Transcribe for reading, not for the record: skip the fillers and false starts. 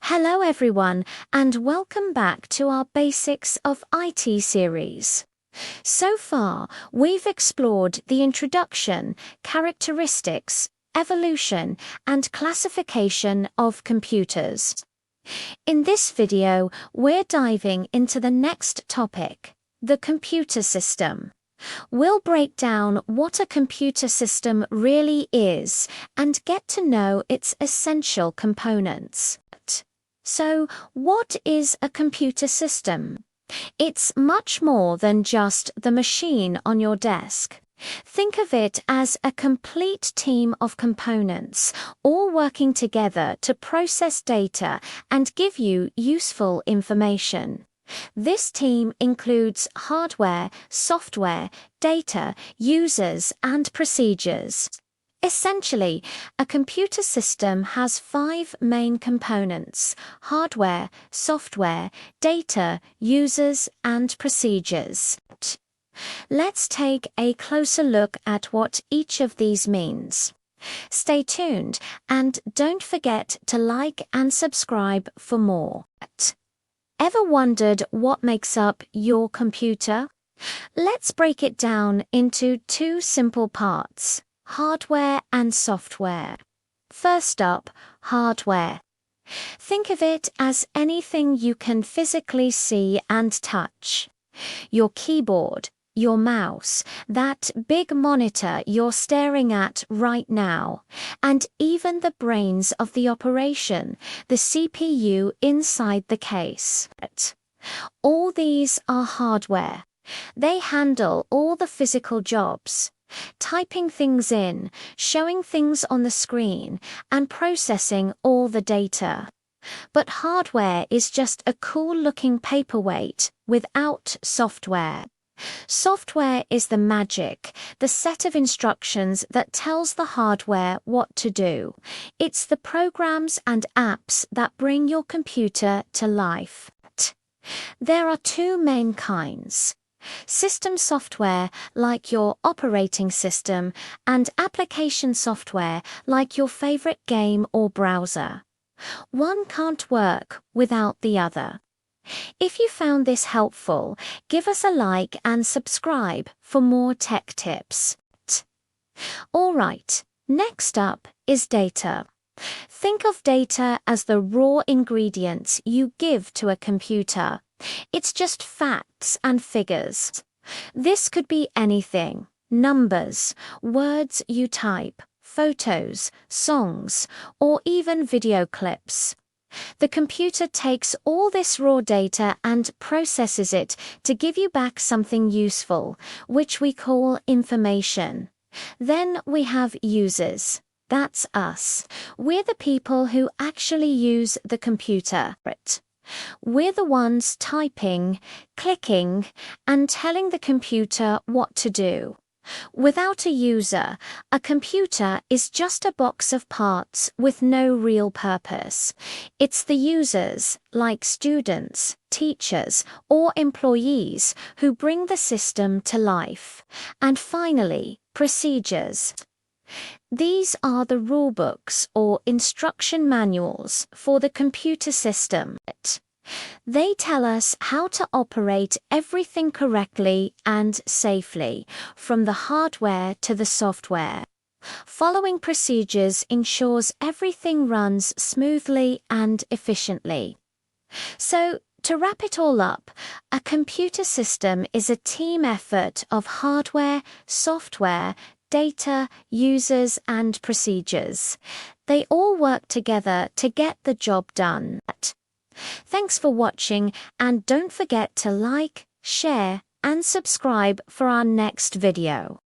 Hello everyone, and welcome back to our Basics of IT series. So far, we've explored the introduction, characteristics, evolution, and classification of computers. In this video, we're diving into the next topic, the computer system. We'll break down what a computer system really is and get to know its essential components. So, what is a computer system? It's much more than just the machine on your desk. Think of it as a complete team of components, all working together to process data and give you useful information. This team includes hardware, software, data, users, and procedures. Essentially, a computer system has 5 main components: hardware, software, data, users, and procedures. Let's take a closer look at what each of these means. Stay tuned and don't forget to like and subscribe for more. Ever wondered what makes up your computer? Let's break it down into 2 simple parts: hardware and software. First up, hardware. Think of it as anything you can physically see and touch. Your keyboard, your mouse, that big monitor you're staring at right now, and even the brains of the operation, the CPU inside the case. All these are hardware. They handle all the physical jobs: typing things in, showing things on the screen, and processing all the data. But hardware is just a cool-looking paperweight without software. Software is the magic, the set of instructions that tells the hardware what to do. It's the programs and apps that bring your computer to life. There are 2 main kinds: system software, like your operating system, and application software, like your favorite game or browser. One can't work without the other. If you found this helpful, give us a like and subscribe for more tech tips. Alright, next up is data. Think of data as the raw ingredients you give to a computer. It's just facts and figures. This could be anything: numbers, words you type, photos, songs, or even video clips. The computer takes all this raw data and processes it to give you back something useful, which we call information. Then we have users. That's us. We're the people who actually use the computer. We're the ones typing, clicking, and telling the computer what to do. Without a user, a computer is just a box of parts with no real purpose. It's the users, like students, teachers, or employees, who bring the system to life. And finally, procedures. These are the rulebooks or instruction manuals for the computer system. They tell us how to operate everything correctly and safely, from the hardware to the software. Following procedures ensures everything runs smoothly and efficiently. So, to wrap it all up, a computer system is a team effort of hardware, software, data, users, and procedures. They all work together to get the job done. Thanks for watching, and don't forget to like, share, and subscribe for our next video.